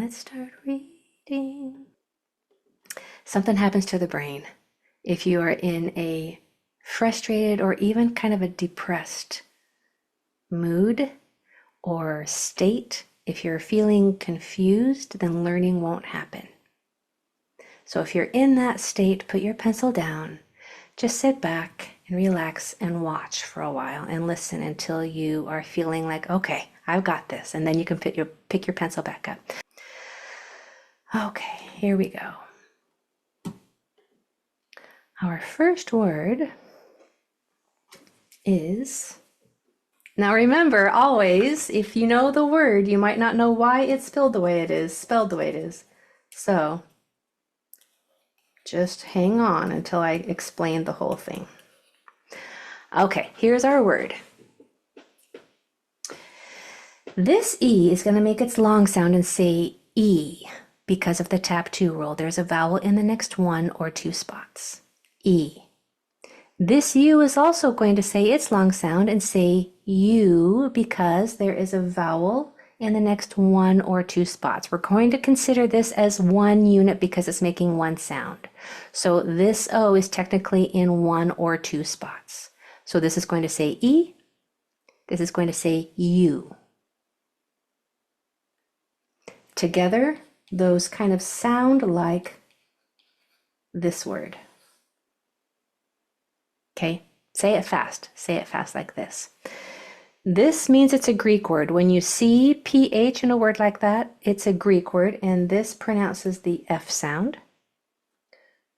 let's start reading. Something happens to the brain if you are in a frustrated or even kind of a depressed mood or state. If you're feeling confused, then learning won't happen. So if you're in that state, put your pencil down, just sit back and relax and watch for a while and listen until you are feeling like, okay, I've got this. And then you can pick your pencil back up. Okay, here we go. Our first word is, now remember, always, if you know the word, you might not know why it's spelled the way it is. So just hang on until I explain the whole thing. Okay, here's our word. This E is going to make its long sound and say E because of the tap 2 rule. There's a vowel in the next 1 or 2 spots. E. This U is also going to say its long sound and say U because there is a vowel in the next 1 or 2 spots. We're going to consider this as one unit because it's making one sound. So this O is technically in 1 or 2 spots. So this is going to say E, this is going to say U. Together, those kind of sound like this word. Okay, say it fast like this. This means it's a Greek word. When you see PH in a word like that, it's a Greek word, and this pronounces the F sound.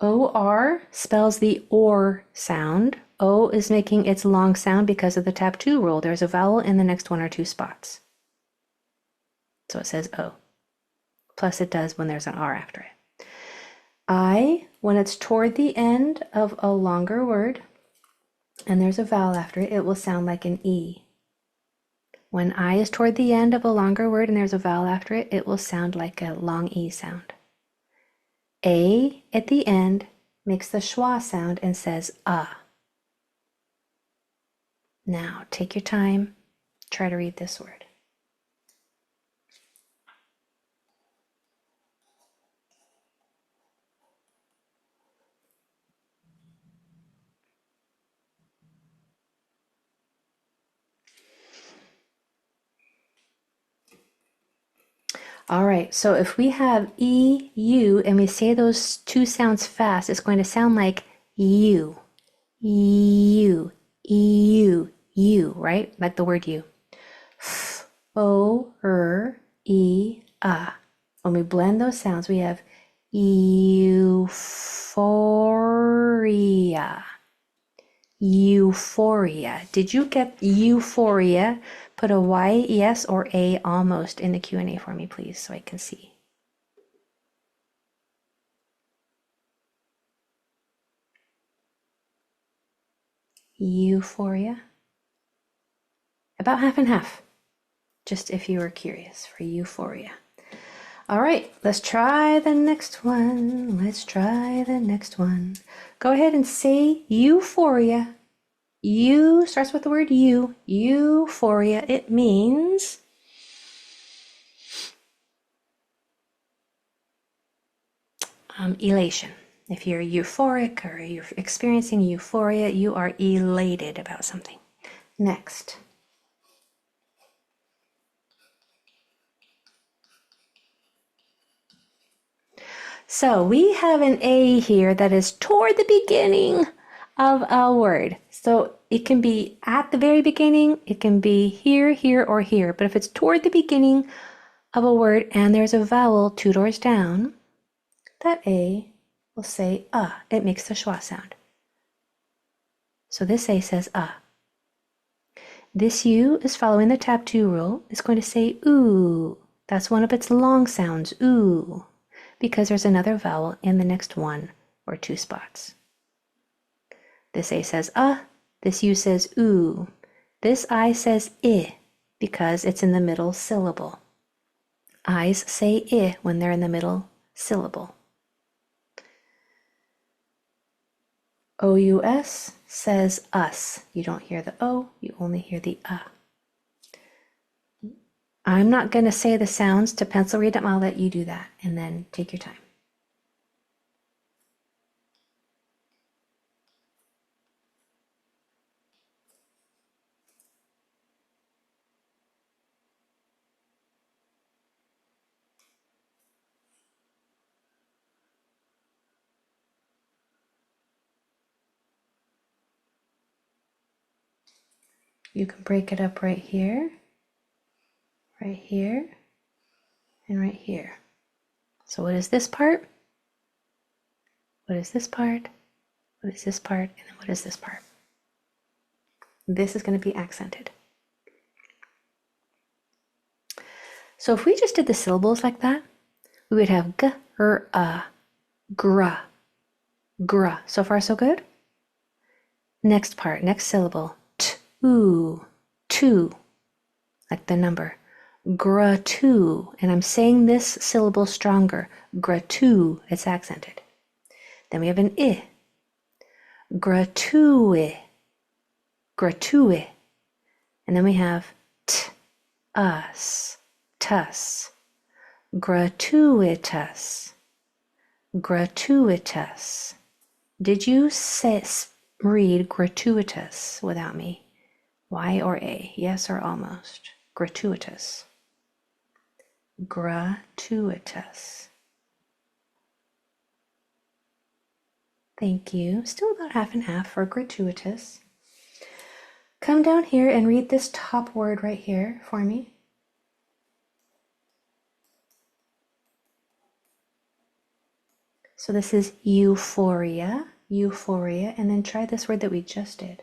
OR spells the OR sound. O is making its long sound because of the tap 2 rule. There's a vowel in the next 1 or 2 spots. So it says O. Plus it does when there's an R after it. I, when it's toward the end of a longer word, and there's a vowel after it, it will sound like an E. When I is toward the end of a longer word and there's a vowel after it, it will sound like a long E sound. A at the end makes the schwa sound and says Now take your time, try to read this word. All right, so if we have E, U, and we say those 2 sounds fast, it's going to sound like you, you, you, you, right? Like the word you. F, O, R, E, A. When we blend those sounds, we have euphoria. Euphoria. Did you get euphoria? Put a Y, yes, or A almost in the Q&A for me, please, so I can see. Euphoria. About half and half, just if you were curious for euphoria. All right, let's try the next one. Go ahead and say euphoria. U starts with the word you. Euphoria. It means elation. If you're euphoric or you're experiencing euphoria, you are elated about something. Next. So we have an A here that is toward the beginning of a word. So it can be at the very beginning, it can be here, here, or here. But if it's toward the beginning of a word and there's a vowel 2 doors down, that A will say It makes the schwa sound. So this A says This U is following the tap 2 rule. It's going to say ooh. That's one of its long sounds, ooh, because there's another vowel in the next 1 or 2 spots. This A says this U says ooh. This I says I because it's in the middle syllable. I's say I when they're in the middle syllable. OUS says us. You don't hear the O, you only hear the I'm not going to say the sounds to pencil read them. I'll let you do that and then take your time. You can break it up right here, and right here. So what is this part? What is this part? What is this part? And then what is this part? This is going to be accented. So if we just did the syllables like that, we would have g, r, gra, gra. So far, so good? Next part, next syllable, two, like the number. Gratu, and I'm saying this syllable stronger. Gratu, it's accented. Then we have an I. Gratui, gratui. And then we have t, us, tus. Gratuitous, gratuitous. Did you read gratuitous without me? Y or A? Yes or almost? Gratuitous. Gratuitous. Thank you. Still about half and half for gratuitous. Come down here and read this top word right here for me. So this is euphoria, euphoria, and then try this word that we just did.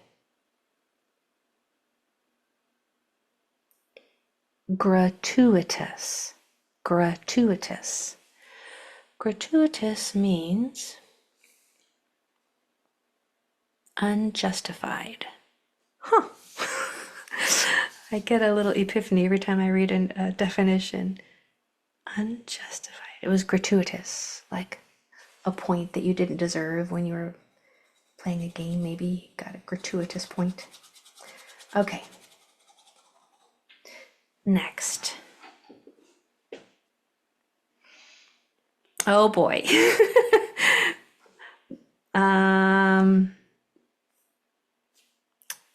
Gratuitous, gratuitous. Gratuitous means unjustified. Huh. I get a little epiphany every time I read a definition. Unjustified. It was gratuitous, like a point that you didn't deserve when you were playing a game. Maybe you got a gratuitous point. Okay. Next. Oh boy. I'm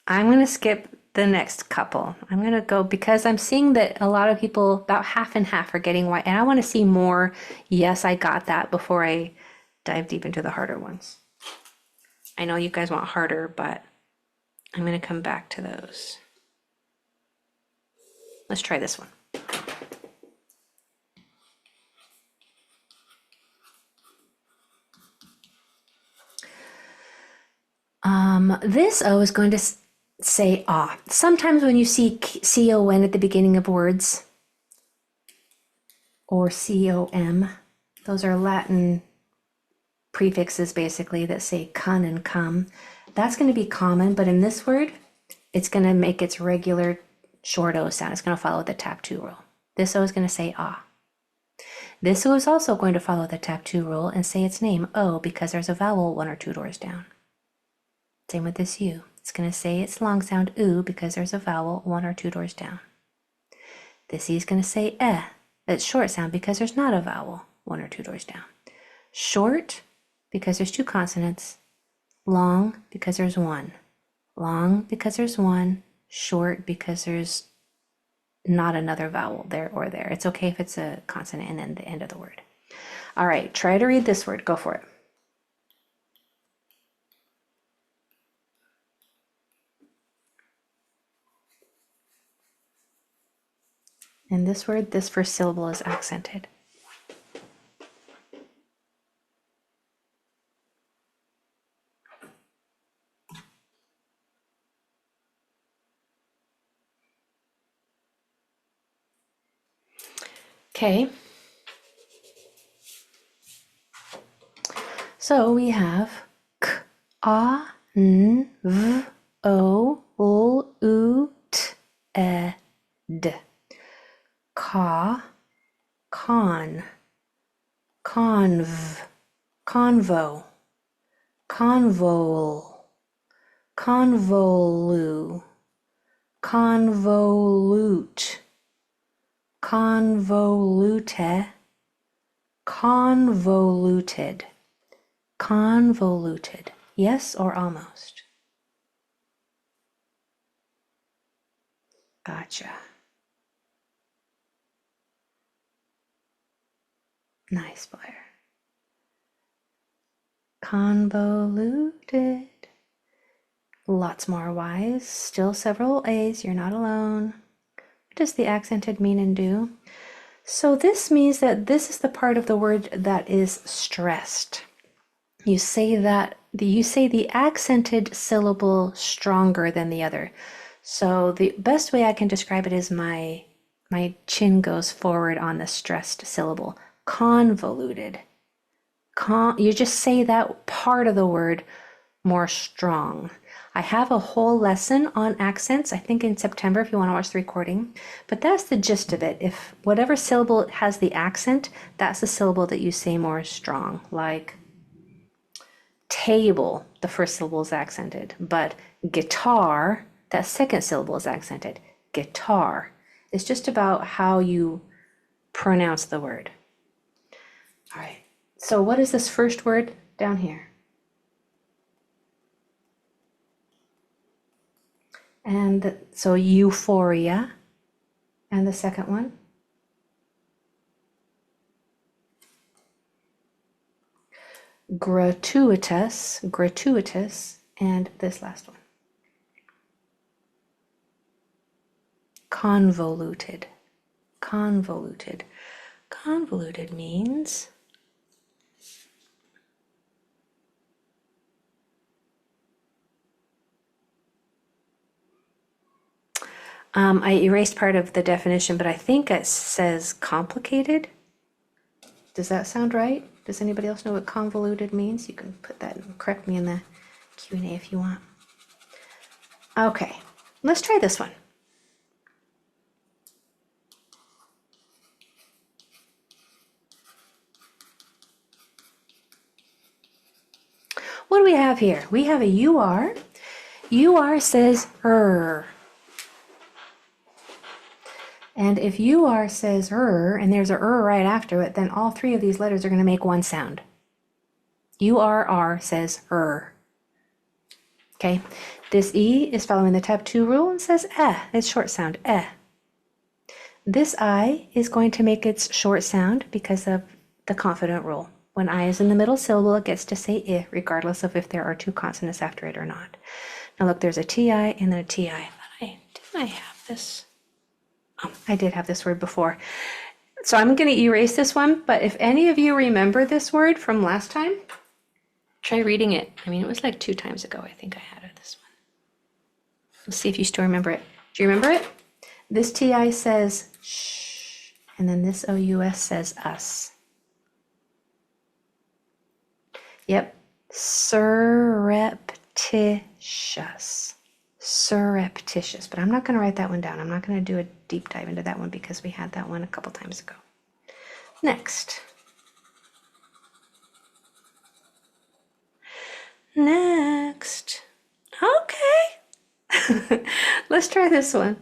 going to skip the next couple. I'm going to go because I'm seeing that a lot of people, about half and half, are getting white. And I want to see more. Yes, I got that before I dive deep into the harder ones. I know you guys want harder, but I'm going to come back to those. Let's try this one. This O is going to say ah. Sometimes when you see C-O-N at the beginning of words, or C-O-M, those are Latin prefixes basically that say con and come. That's going to be common, but in this word, it's going to make its regular short O sound. It's going to follow the tap 2 rule. This O is going to say ah. This O is also going to follow the tap 2 rule and say its name O because there's a vowel 1 or 2 doors down. Same with this U. It's going to say its long sound oo because there's a vowel 1 or 2 doors down. This E is going to say eh. It's short sound because there's not a vowel 1 or 2 doors down. Short because there's 2 consonants. Long because there's 1. Long because there's 1. Short because there's not another vowel there or there. It's okay if it's a consonant and then the end of the word. All right, try to read this word. Go for it. In this word, this first syllable is accented. Okay. So we have k, a, n, v, o, l, u, t, e, d. Ka, con, conv, convo, convol, convolu, convolute, convolute, convoluted, convoluted. Yes or almost? Gotcha. Nice, Blair. Convoluted. Lots more Y's, still several A's, you're not alone. What does the accented mean and do? So this means that this is the part of the word that is stressed. You say the accented syllable stronger than the other. So the best way I can describe it is my chin goes forward on the stressed syllable. Convoluted. You just say that part of the word more strong. I have a whole lesson on accents, I think in September if you want to watch the recording, but that's the gist of it. If whatever syllable has the accent, that's the syllable that you say more strong, like table, the first syllable is accented, but guitar, that second syllable is accented. Guitar. It's just about how you pronounce the word. All right, so what is this first word down here? And so euphoria. And the second one? Gratuitous, gratuitous, and this last one. Convoluted, convoluted. Convoluted means I erased part of the definition, but I think it says complicated. Does that sound right? Does anybody else know what convoluted means? You can put that and correct me in the Q&A if you want. Okay, let's try this one. What do we have here? We have a UR. UR says And if UR says and there's a right after it, then all three of these letters are going to make one sound. URR says Okay, this E is following the tab 2 rule and says it's short sound, This I is going to make its short sound because of the confident rule. When I is in the middle syllable, it gets to say I, regardless of if there are two consonants after it or not. Now look, there's a TI and then a TI. Didn't I have this? Oh, I did have this word before. So I'm going to erase this one, but if any of you remember this word from last time, try reading it. I mean, it was like 2 times ago, I think I had this one. Let's see if you still remember it. Do you remember it? This TI says shh, and then this OUS says us. Yep, surreptitious. Surreptitious, but I'm not going to write that one down. I'm not going to do a deep dive into that one because we had that one a couple times ago. Next. Next. Okay. Let's try this one.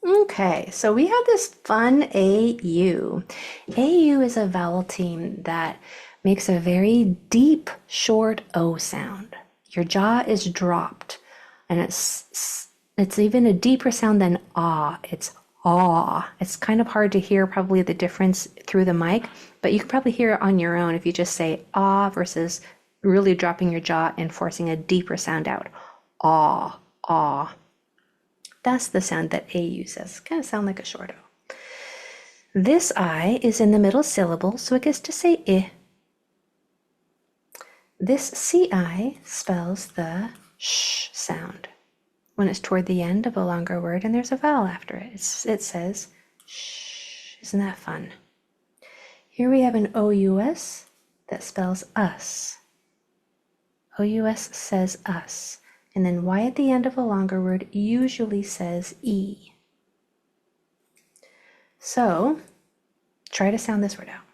Okay, so we have this fun AU. AU is a vowel team that makes a very deep, short O sound. Your jaw is dropped, and it's even a deeper sound than ah. It's ah. It's kind of hard to hear probably the difference through the mic, but you can probably hear it on your own if you just say ah versus really dropping your jaw and forcing a deeper sound out. Ah, ah. That's the sound that AU says. Kind of sound like a short O. This I is in the middle syllable, so it gets to say I. This CI spells the sh sound when it's toward the end of a longer word and there's a vowel after it. It says shh. Isn't that fun? Here we have an OUS that spells us. OUS says us. And then Y at the end of a longer word usually says E. So try to sound this word out.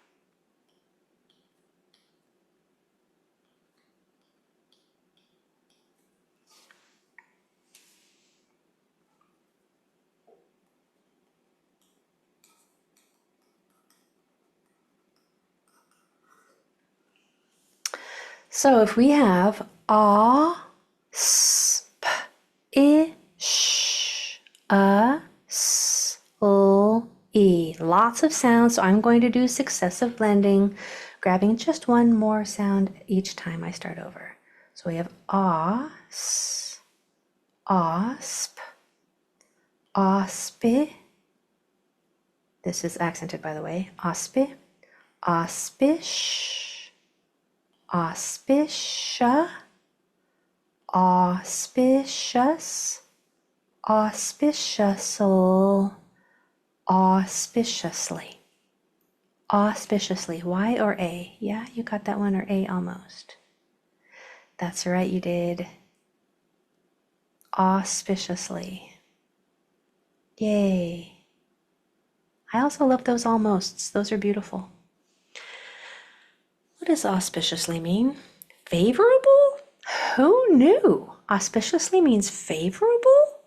So if we have a, sp, I, sh, a, s, l, e. Lots of sounds, so I'm going to do successive blending, grabbing just one more sound each time I start over. So we have a, s, asp, auspe. This is accented, by the way. Auspe, auspish, auspicia, auspicious, auspiciously, auspiciously, auspiciously. Y or A? Yeah, you got that one, or A almost. That's right, you did. Auspiciously. Yay. I also love those almosts. Those are beautiful. What does auspiciously mean? Favorable? Who knew? Auspiciously means favorable?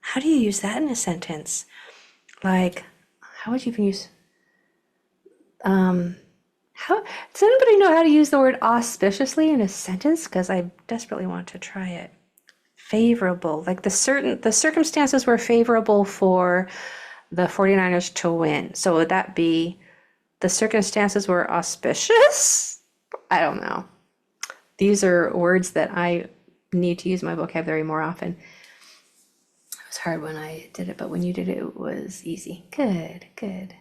How do you use that in a sentence? Like, how would you even use, how, does anybody know how to use the word auspiciously in a sentence? Because I desperately want to try it. Favorable, like the circumstances were favorable for the 49ers to win. So would that be the circumstances were auspicious? I don't know. These are words that I need to use my vocabulary more often. It was hard when I did it, but when you did it, it was easy. Good, good.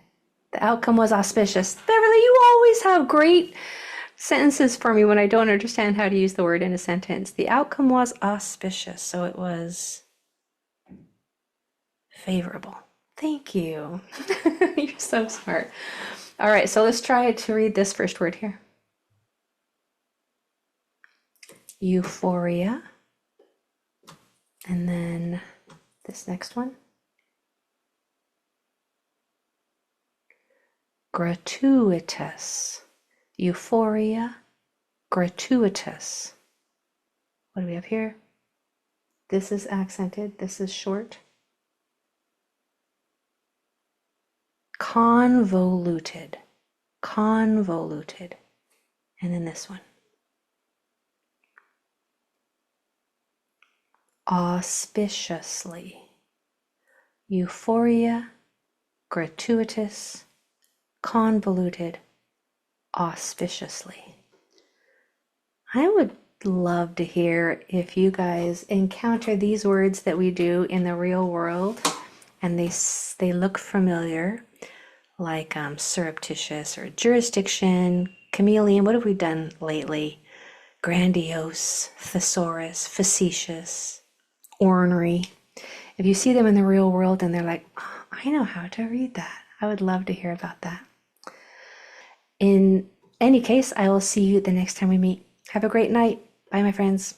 The outcome was auspicious. Beverly, you always have great sentences for me when I don't understand how to use the word in a sentence. The outcome was auspicious, so it was favorable. Thank you. You're so smart. All right, so let's try to read this first word here. Euphoria. And then this next one. Gratuitous. Euphoria. Gratuitous. What do we have here? This is accented. This is short. Convoluted. Convoluted. And then this one. Auspiciously. Euphoria. Gratuitous. Convoluted. Auspiciously. I would love to hear if you guys encounter these words that we do in the real world and they look familiar, like surreptitious or jurisdiction, chameleon. What have we done lately? Grandiose, thesaurus, facetious, ornery. If you see them in the real world and they're like, oh, I know how to read that, I would love to hear about that. In any case, I will see you the next time we meet. Have a great night. Bye, my friends.